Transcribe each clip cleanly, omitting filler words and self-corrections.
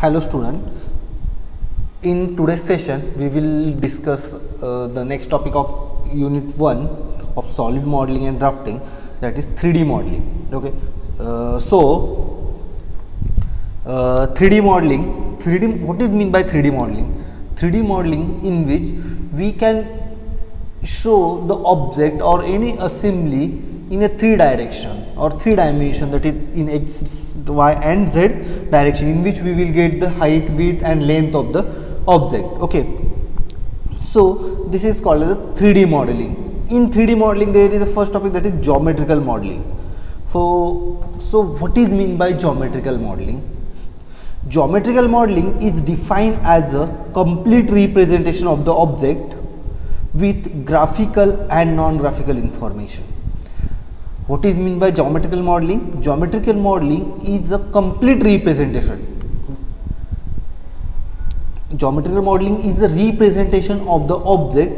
Hello student, in today's session we will discuss the next topic of unit 1 of solid modeling and drafting, that is 3D modeling. Okay, 3D modeling, what is mean by 3D modeling? 3D modeling in which we can show the object or any assembly in a 3 direction or 3 dimension, that is in x, y and z direction, in which we will get the height, width and length of the object. Okay, so this is called as a 3D modeling. In 3D modeling there is a first topic, that is geometrical modeling. So what is mean by geometrical modeling? Geometrical modeling is defined as a complete representation of the object with graphical and non-graphical information. What is mean by geometrical modeling? Geometrical modeling is a complete representation. Geometrical modeling is a representation of the object,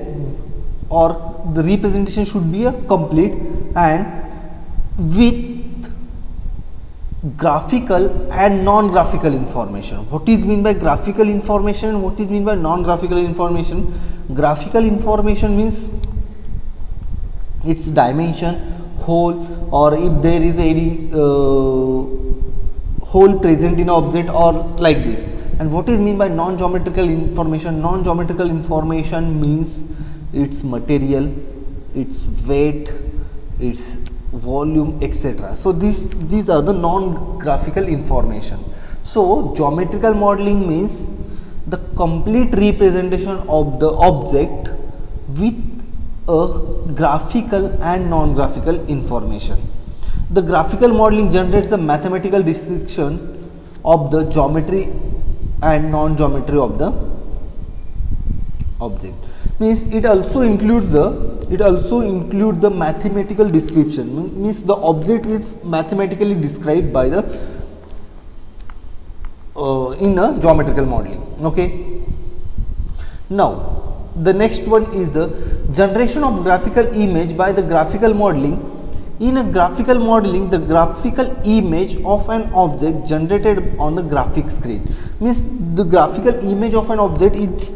or the representation should be a complete and with graphical and non-graphical information. What is mean by graphical information and what is mean by non-graphical information? Graphical information means its dimension, hole, or if there is any hole present in object or like this. And what is mean by non-geometrical information? Non-geometrical information means its material, its weight, its volume, etc. So these are the non-graphical information. So geometrical modeling means the complete representation of the object with a graphical and non-graphical information. The graphical modeling generates the mathematical description of the geometry and non-geometry of the object. Means it also includes the mathematical description, means the object is mathematically described by the in a geometrical modeling. Okay, now the next one is the generation of graphical image by the graphical modeling. In a graphical modeling, the graphical image of an object generated on the graphic screen, means the graphical image of an object is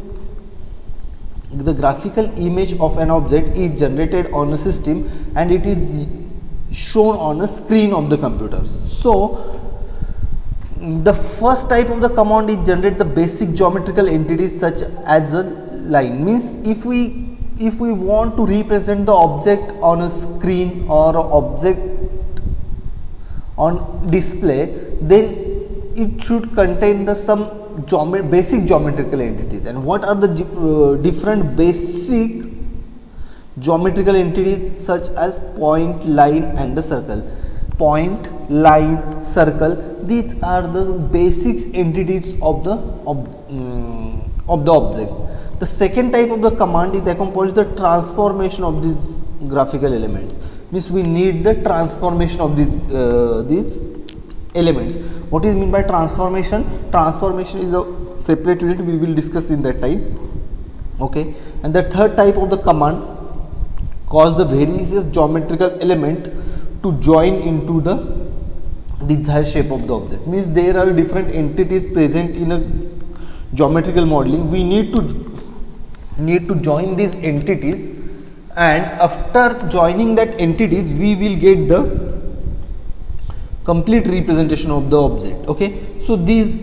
generated on a system and it is shown on a screen of the computer. So the first type of the command is generate the basic geometrical entities such as a line. Means if we want to represent the object on a screen or object on display, then it should contain some basic geometrical entities. And what are the different basic geometrical entities? Such as point, line and the circle. Point, line, circle, these are the basic entities of the object. The second type of the command is accomplish the transformation of these graphical elements. Means we need the transformation of these elements. What is mean by transformation? Transformation is a separate unit, we will discuss in that type. Okay, and the third type of the command cause the various geometrical element to join into the desired shape of the object. Means there are different entities present in a geometrical modeling. We need to join these entities, and after joining that entities we will get the complete representation of the object. Okay, so these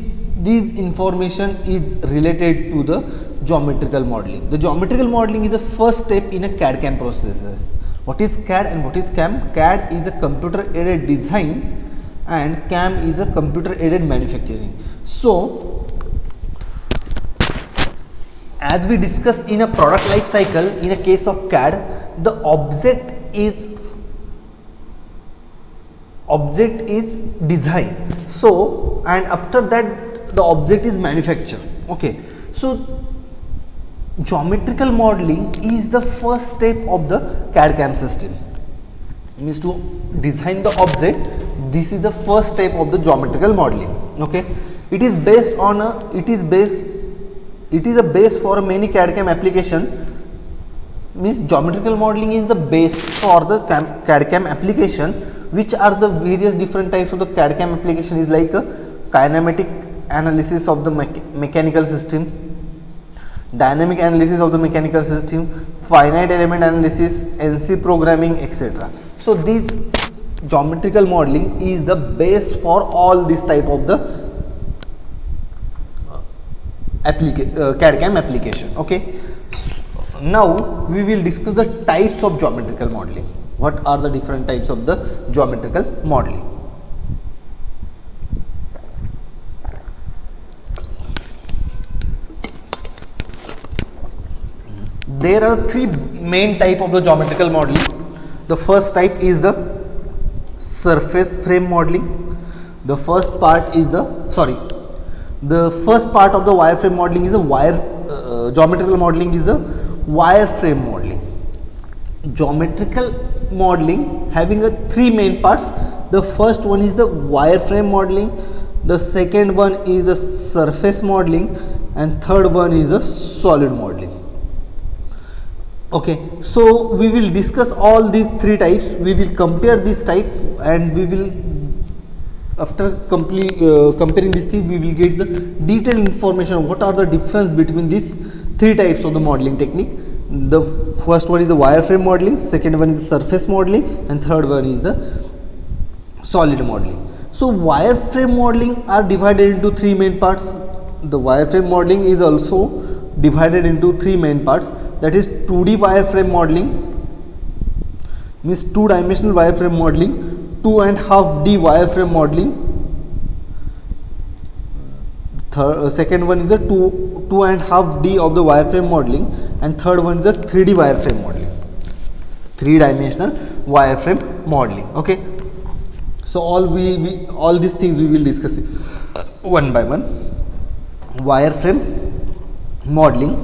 information is related to the geometrical modeling. The geometrical modeling is the first step in a CAD/CAM processes. What is CAD and what is CAM? CAD is a computer aided design and CAM is a computer aided manufacturing. So as we discussed in a product life cycle, in a case of CAD, the object is designed. So and after that the object is manufactured. Okay, so geometrical modeling is the first step of the CAD/CAM system. Means to design the object, this is the first step of the geometrical modeling. Okay, it is a base for many CAD/CAM application. Means geometrical modeling is the base for the CAD/CAM application, which are the various different types of the CAD/CAM application is like a kinematic analysis of the mechanical system, dynamic analysis of the mechanical system, finite element analysis, NC programming, etc. So this geometrical modeling is the base for all this type of the CAD/CAM application. Okay. Now we will discuss the types of geometrical modeling. What are the different types of the geometrical modeling? There are three main type of the geometrical modeling. The first type is the surface frame modeling. The first part of the wireframe modeling is a geometrical modeling is a wireframe modeling. Geometrical modeling having three main parts. The first one is the wireframe modeling, the second one is the surface modeling, and third one is the solid modeling. Okay, so we will discuss all these three types. We will compare this type, and we will, after comparing these things, we will get the detailed information of what are the difference between these three types of the modeling technique. The first one is the wireframe modeling, second one is the surface modeling, and third one is the solid modeling. So wireframe modeling are divided into three main parts. The wireframe modeling is also divided into three main parts, that is 2D wireframe modeling, means two-dimensional wireframe modeling, 2.5D wireframe modeling, second one is the 2.5D of the wireframe modeling, and third one is the 3D wireframe modeling, three-dimensional wireframe modeling. Okay, so all these things we will discuss one by one. Wireframe modeling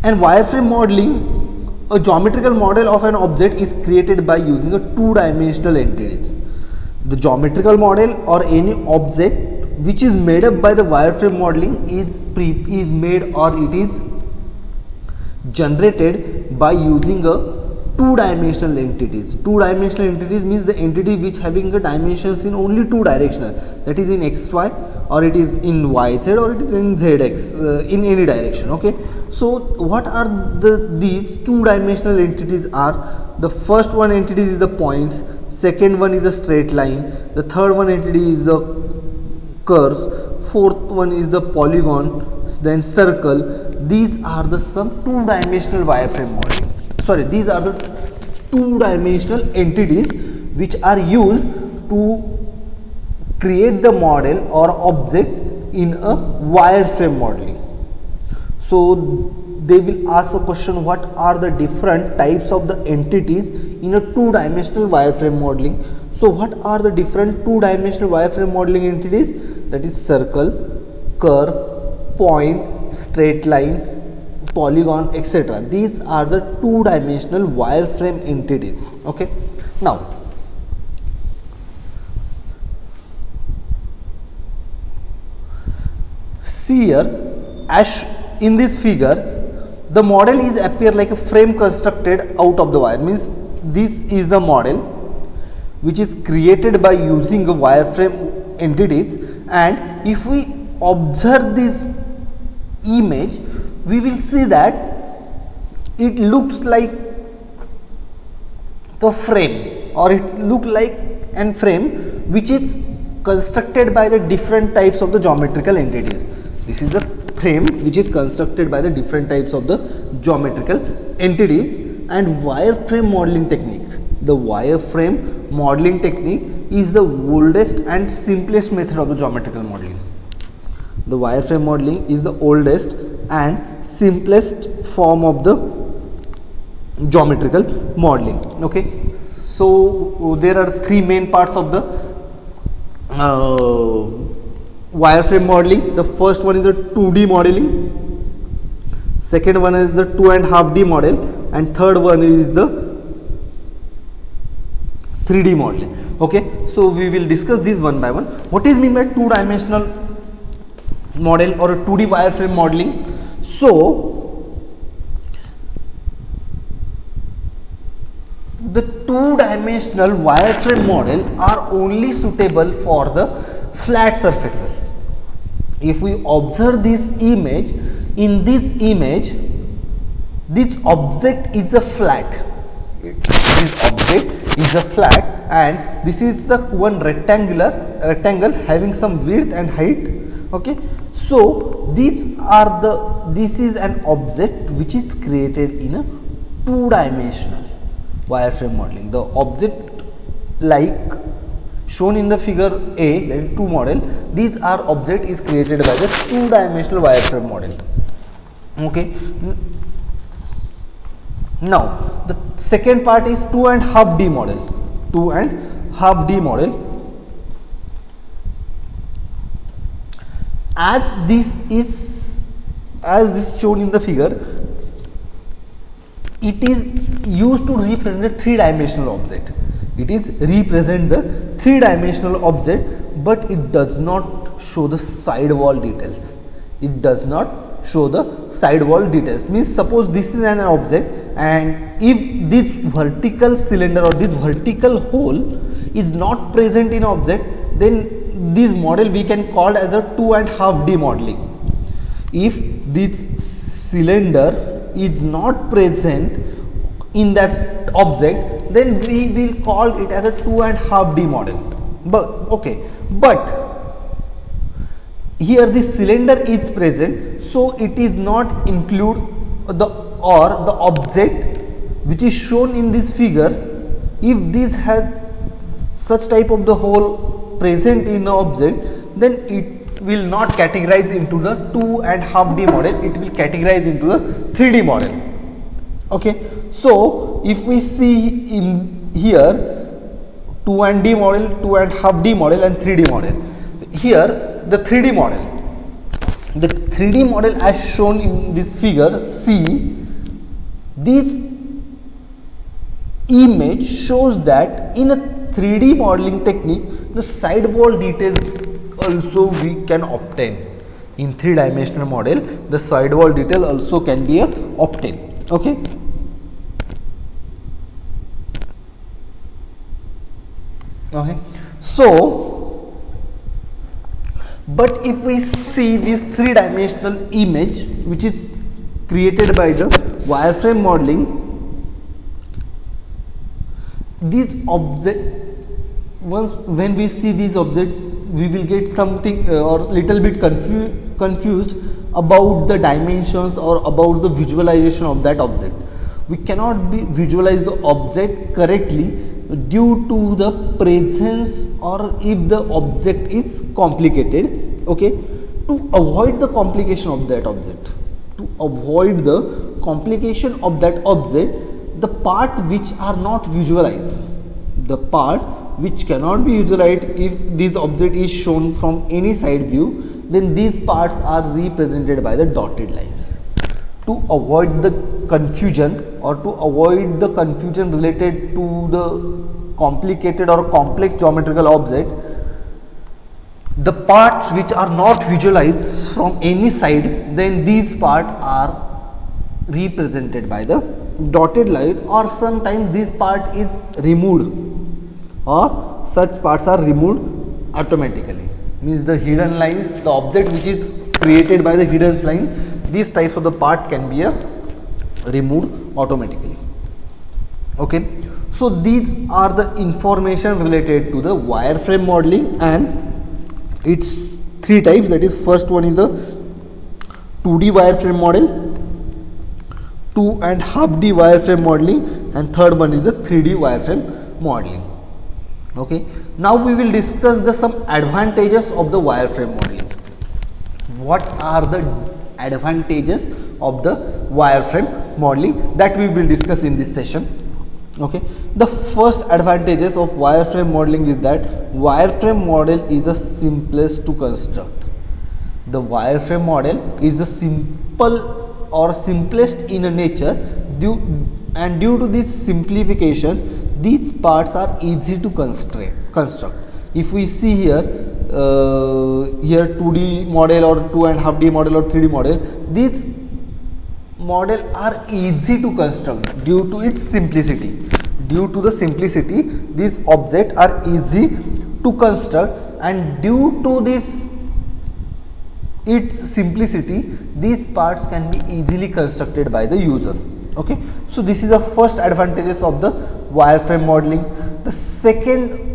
and wireframe modeling, a geometrical model of an object is created by using a two-dimensional entities. The geometrical model or any object which is made up by the wireframe modeling is made or it is generated by using a two-dimensional entities. Two-dimensional entities means the entity which having a dimensions in only two directional, that is in xy, or it is in yz, or it is in zx, in any direction. Okay, so what are these two-dimensional entities are? The first one entity is the points, second one is a straight line, the third one entity is the curves, fourth one is the polygon, then circle. These are the some two-dimensional wireframe modeling. Sorry, these are the two-dimensional entities which are used to create the model or object in a wireframe modeling. So they will ask a question, what are the different types of the entities in a two-dimensional wireframe modeling? So what are the different two-dimensional wireframe modeling entities? That is circle, curve, point, straight line, polygon, etc. These are the two-dimensional wireframe entities. Okay, now see here, as in this figure, the model is appear like a frame constructed out of the wire, means this is the model which is created by using a wireframe entities, and if we observe this image, we will see that it looks like a frame, or it look like an frame which is constructed by the different types of the geometrical entities. This is a frame which is constructed by the different types of the geometrical entities. And wireframe modeling technique, the wireframe modeling technique is the oldest and simplest method of the geometrical modeling. The wireframe modeling is the oldest and simplest form of the geometrical modeling. Okay, so there are three main parts of the wireframe modeling. The first one is the 2D modeling, second one is the 2.5D model, and third one is the 3D modeling. Okay, so we will discuss this one by one. What is mean by two-dimensional model or a 2D wireframe modeling? So the two-dimensional wireframe model are only suitable for the flat surfaces. If we observe this image, in this image, this object is a flat. This object is a flat, and this is the one rectangle having some width and height. Okay, so this is an object which is created in a two-dimensional wireframe modeling. The object like shown in the figure A, that is 2 model, these are object is created by the two-dimensional wireframe model. Okay. Now the second part is 2.5D model. 2.5D model. As this shown in the figure, it is used to represent a three-dimensional object. It is represent the three-dimensional object, but it does not show the side wall details. It does not show the side wall details. Means suppose this is an object, and if this vertical cylinder or this vertical hole is not present in object, then this model we can call as a 2.5D modeling. If this cylinder is not present in that object, then we will call it as a 2.5D model. But here this cylinder is present, so it is not include the object which is shown in this figure. If this has such type of the hole present in the object, then it will not categorize into the 2.5D model, it will categorize into the 3D model. Okay, so if we see in here 2.D model, 2.5D model and 3D model, here the 3D model as shown in this figure C, this image shows that in a 3D modeling technique, the side wall details also we can obtain. In three-dimensional model, the side wall detail also can be obtained. Okay. Okay. So, but if we see this three-dimensional image which is created by the wireframe modeling, these object, once when we see these object, we will get something or little bit confused about the dimensions or about the visualization of that object. We cannot visualize the object correctly due to the presence, or if the object is complicated. Okay, to avoid the complication of that object, the part which are not visualized, the part which cannot be visualized if this object is shown from any side view, then these parts are represented by the dotted lines. To avoid the confusion, or to avoid the confusion related to the complicated or complex geometrical object, the parts which are not visualized from any side, then these parts are represented by the dotted line, or sometimes this part is removed, or such parts are removed automatically. Means the hidden lines, the object which is created by the hidden line, these types of the part can be removed automatically. Okay, so these are the information related to the wireframe modeling, and its three types. That is, first one is the 2D wireframe model, 2.5D wireframe modeling, and third one is the 3D wireframe modeling. Okay, now we will discuss the some advantages of the wireframe modeling. What are the advantages of the wireframe modeling, that we will discuss in this session. Okay, the first advantages of wireframe modeling is that wireframe model is the simplest to construct. The wireframe model is the simple or simplest in nature, due to this simplification, these parts are easy to construct. If we see here 2D model or 2.5D model or 3D model, these model are easy to construct due to its simplicity. Due to the simplicity, these objects are easy to construct, and due to this its simplicity, these parts can be easily constructed by the user. Okay, so this is the first advantages of the wireframe modeling. The second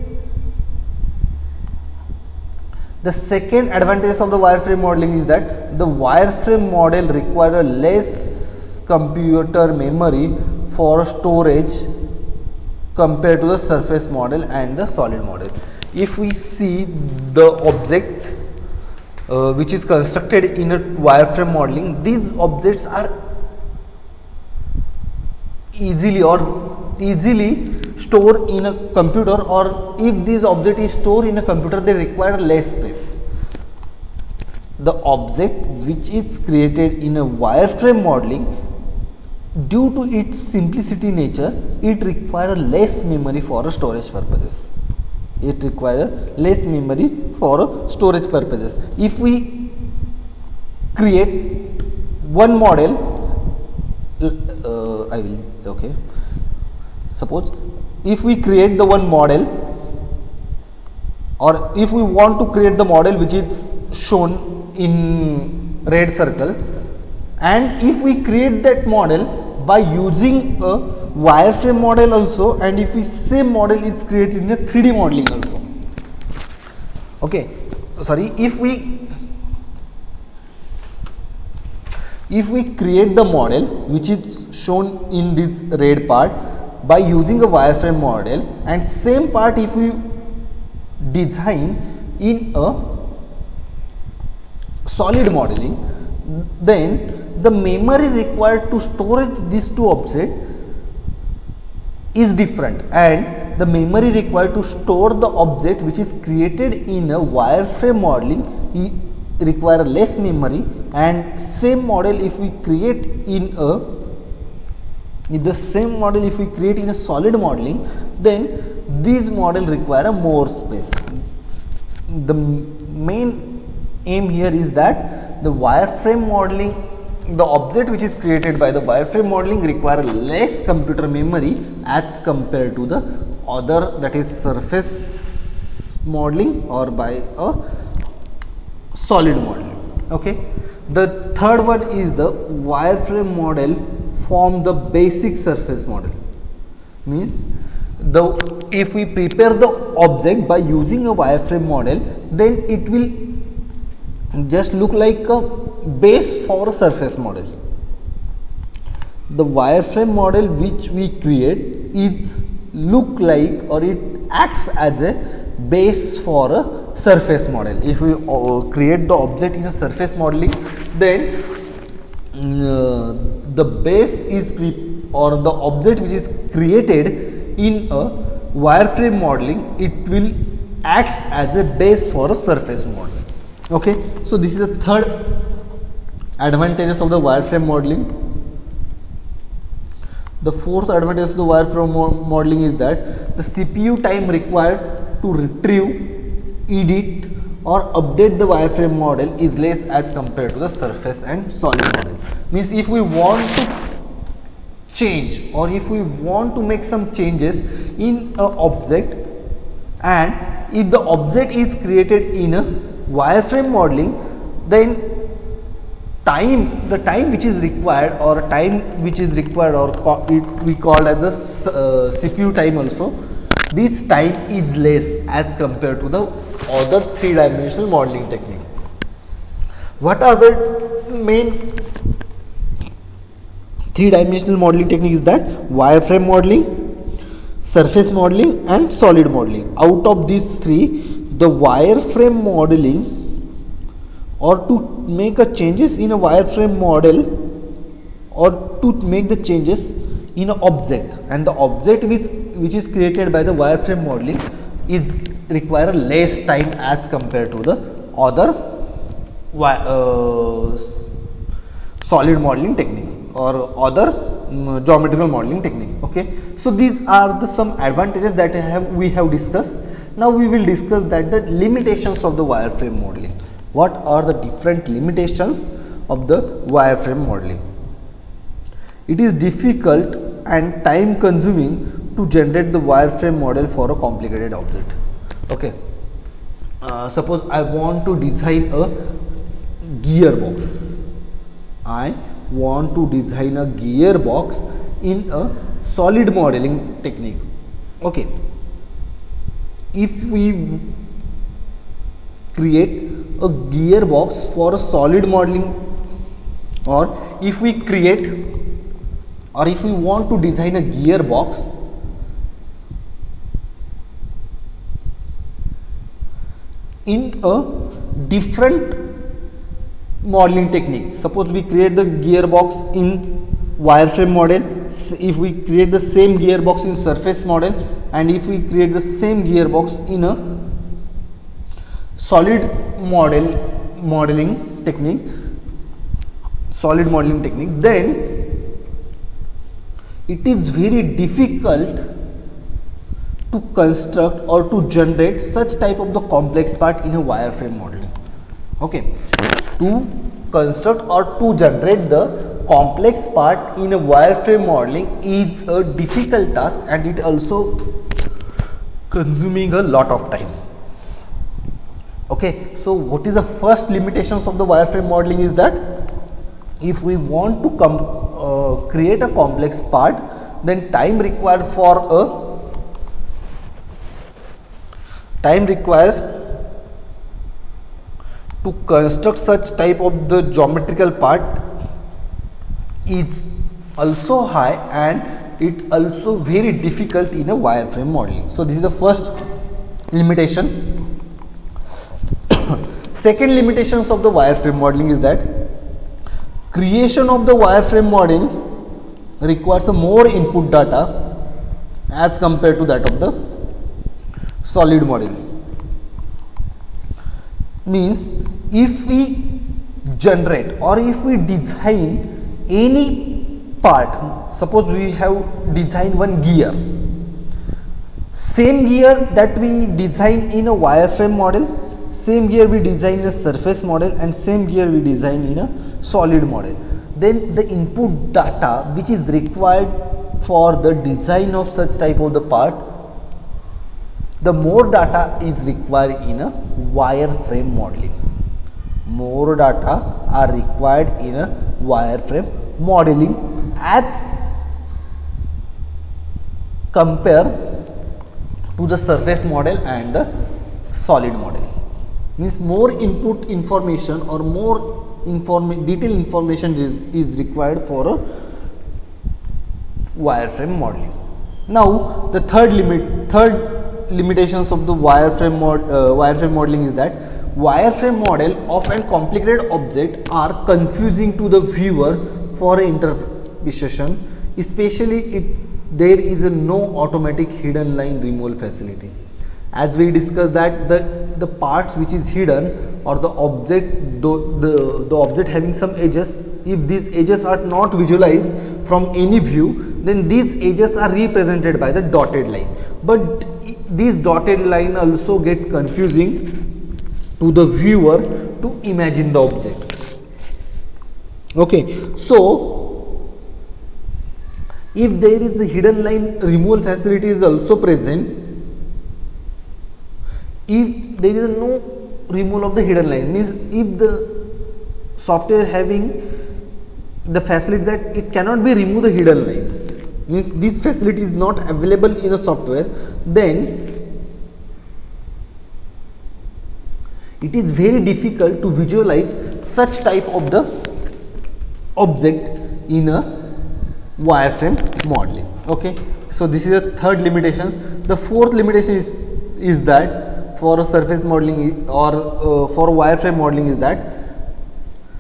advantage of the wireframe modeling is that the wireframe model require less computer memory for storage compared to the surface model and the solid model. If we see the objects which is constructed in a wireframe modeling, these objects are easily stored in a computer, or if this object is stored in a computer, they require less space. The object which is created in a wireframe modeling, due to its simplicity nature, it requires less memory for storage purposes. If we create one model, suppose if we create the one model, or if we want to create the model which is shown in red circle, and if we create that model by using a wireframe model also, and if we same model is created in a 3D modeling also. Okay, sorry, if we create the model which is shown in this red part by using a wireframe model, and same part if we design in a solid modeling, then the memory required to storage these two objects is different, and the memory required to store the object which is created in a wireframe modeling require less memory, and same model if we create in a solid modeling, then these model require more space. The main aim here is that the wireframe modeling, the object which is created by the wireframe modeling require less computer memory as compared to the other, that is surface modeling or by a solid modeling. Okay, the third one is the wireframe model form the basic surface model. Means if we prepare the object by using a wireframe model, then it will just look like a base for a surface model. The wireframe model which we create, it look like, or it acts as a base for a surface model. If we create the object in a surface modeling, then the base is or the object which is created in a wireframe modeling, it will acts as a base for a surface model. Okay, so this is the third advantages of the wireframe modeling. The fourth advantage of the wireframe modeling is that the CPU time required to retrieve, edit or update the wireframe model is less as compared to the surface and solid model. Means if we want to change, or if we want to make some changes in a object, and if the object is created in a wireframe modeling, then the time which is required, or we call as a CPU time also, this time is less as compared to the other three-dimensional modeling technique. What are the main three-dimensional modeling techniques? That wireframe modeling, surface modeling and solid modeling. Out of these three, the wireframe modeling, or to make a changes in a wireframe model, or to make the changes in an object, and the object which is created by the wireframe modeling is require less time as compared to the other solid modeling technique or other geometrical modeling technique. Okay, so these are the some advantages that we have discussed. Now we will discuss that the limitations of the wireframe modeling. What are the different limitations of the wireframe modeling? It is difficult and time consuming to generate the wireframe model for a complicated object. Okay, suppose I want to design a gearbox. I want to design a gearbox in a solid modeling technique. Okay, if we create a gearbox for a solid modeling, or if we want to design a gearbox in a different modeling technique. Suppose we create the gearbox in wireframe model, if we create the same gearbox in surface model, and if we create the same gearbox in a solid modeling technique, then it is very difficult to construct or to generate such type of the complex part in a wireframe modeling. Okay, to construct or to generate the complex part in a wireframe modeling is a difficult task, and it also consuming a lot of time. Okay, so what is the first limitations of the wireframe modeling is that if we want to create a complex part, then time required to construct such type of the geometrical part is also high, and it also very difficult in a wireframe modeling. So this is the first limitation. Second limitations of the wireframe modeling is that creation of the wireframe model requires a more input data as compared to that of the solid model. Means if we generate or if we design any part, suppose we have designed one gear, same gear that we design in a wireframe model, same gear we design in a surface model, and same gear we design in a solid model, then the input data which is required for the design of such type of the part, the more data is required in a wireframe modeling. More data are required in a wireframe modeling as compared to the surface model and the solid model. Means more input information or more detailed information is required for a wireframe modeling. Now the third limitations of the wireframe modeling is that wireframe model of a complicated object are confusing to the viewer for interpretation, especially there is no automatic hidden line removal facility. As we discussed that the parts which is hidden or the object, the object having some edges, if these edges are not visualized from any view, then these edges are represented by the dotted line. But these dotted line also get confusing to the viewer to imagine the object. Okay, so if there is a hidden line removal facility is also present, if there is no removal of the hidden line, means if the software having the facility that it cannot be remove the hidden lines, means this facility is not available in a software, then it is very difficult to visualize such type of the object in a wireframe modeling. Okay, so this is the third limitation. The fourth limitation is that for a surface modeling or for wireframe modeling is that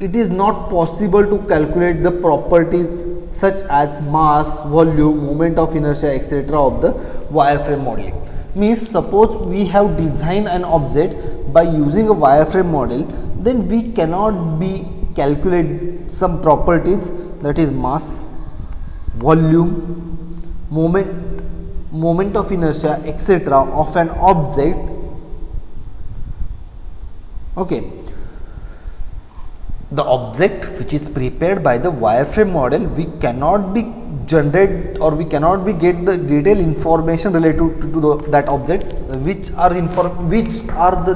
it is not possible to calculate the properties such as mass, volume, moment of inertia, etc. of the wireframe modeling. Means suppose we have designed an object by using a wireframe model, then we cannot be calculate some properties, that is mass, volume, moment of inertia, etc. of an object. Okay, the object which is prepared by the wireframe model, we cannot be generate or we cannot be get the detailed information related to that object, which are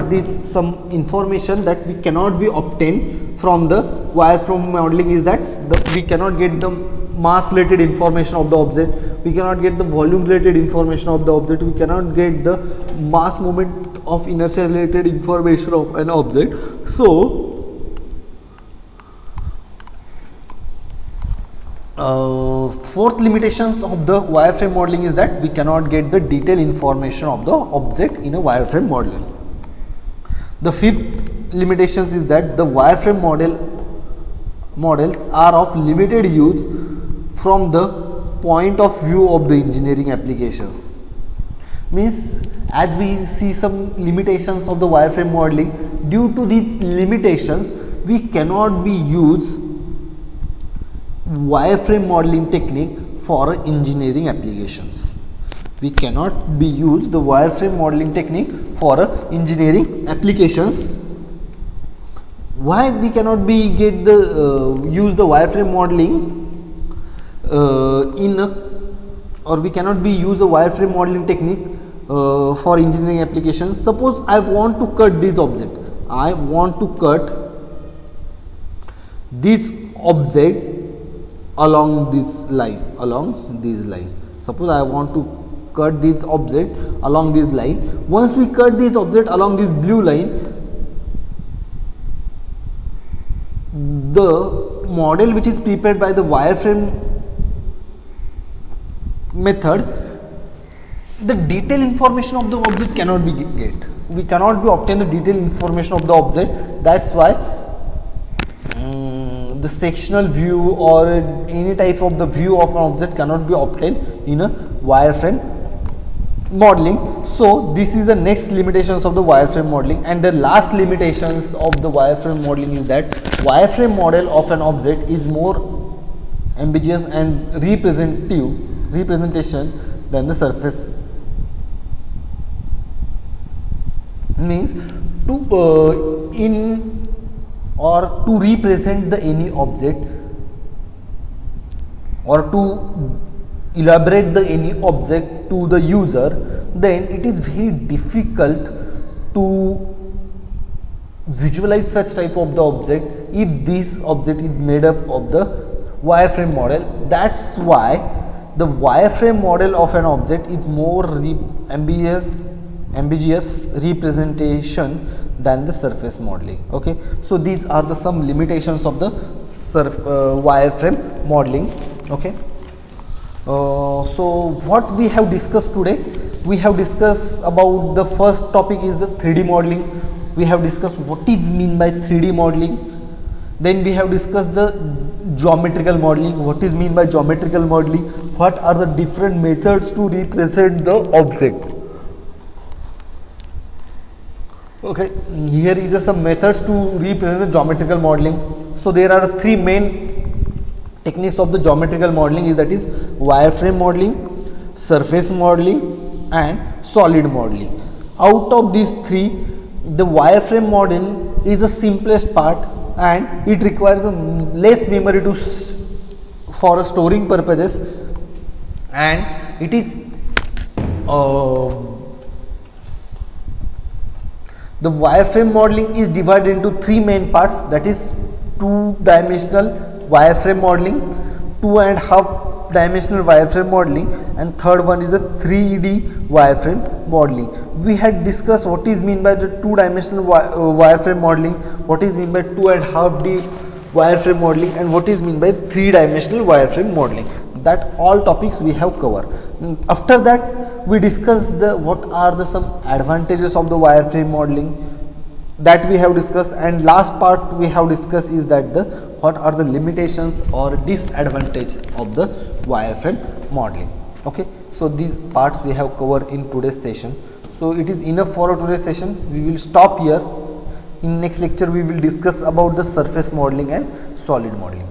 these some information that we cannot be obtained from the wireframe modeling is that we cannot get the mass related information of the object, we cannot get the volume related information of the object, we cannot get the mass moment of inertia related information of an object. So fourth limitations of the wireframe modeling is that we cannot get the detailed information of the object in a wireframe modeling. The fifth limitations is that the wireframe models are of limited use from the point of view of the engineering applications. Means as we see some limitations of the wireframe modeling, due to these limitations we cannot be use wireframe modeling technique for engineering applications. We cannot be use the wireframe modeling technique for engineering applications. Why we cannot be get the use the wireframe modeling or we cannot be use the wireframe modeling technique for engineering applications? Suppose I want to cut this object. I want to cut this object along this line, suppose I want to cut this object along this line. Once we cut this object along this blue line, the model which is prepared by the wireframe method, the detailed information of the object cannot be get. We cannot be obtain the detailed information of the object. That's why the sectional view or any type of the view of an object cannot be obtained in a wireframe modeling. So this is the next limitations of the wireframe modeling. And the last limitations of the wireframe modeling is that wireframe model of an object is more ambiguous and representation than the surface. Means to represent the any object or to elaborate the any object to the user, then it is very difficult to visualize such type of the object if this object is made up of the wireframe model. That's why the wireframe model of an object is more ambiguous representation than the surface modeling. Okay, so these are the some limitations of the wireframe modeling. Okay, so what we have discussed today, we have discussed about the first topic is the 3D modeling. We have discussed what is mean by 3D modeling. Then we have discussed the geometrical modeling, what is mean by geometrical modeling, what are the different methods to represent the object. Okay, here is just some methods to represent the geometrical modeling. So there are three main techniques of the geometrical modeling, is that is wireframe modeling, surface modeling and solid modeling. Out of these three, the wireframe model is the simplest part and it requires less memory to for storing purposes, and it is the wireframe modeling is divided into three main parts, that is two-dimensional wireframe modeling, 2.5 dimensional wireframe modeling, and third one is a 3D wireframe modeling. We had discussed what is mean by the two-dimensional wireframe modeling, what is mean by 2.5D wireframe modeling, and what is mean by three-dimensional wireframe modeling. That all topics we have covered. After that, we discuss the what are the some advantages of the wireframe modeling, that we have discussed, and last part we have discussed is that the what are the limitations or disadvantages of the wireframe modeling. Okay, so these parts we have covered in today's session. So it is enough for today's session. We will stop here. In next lecture we will discuss about the surface modeling and solid modeling.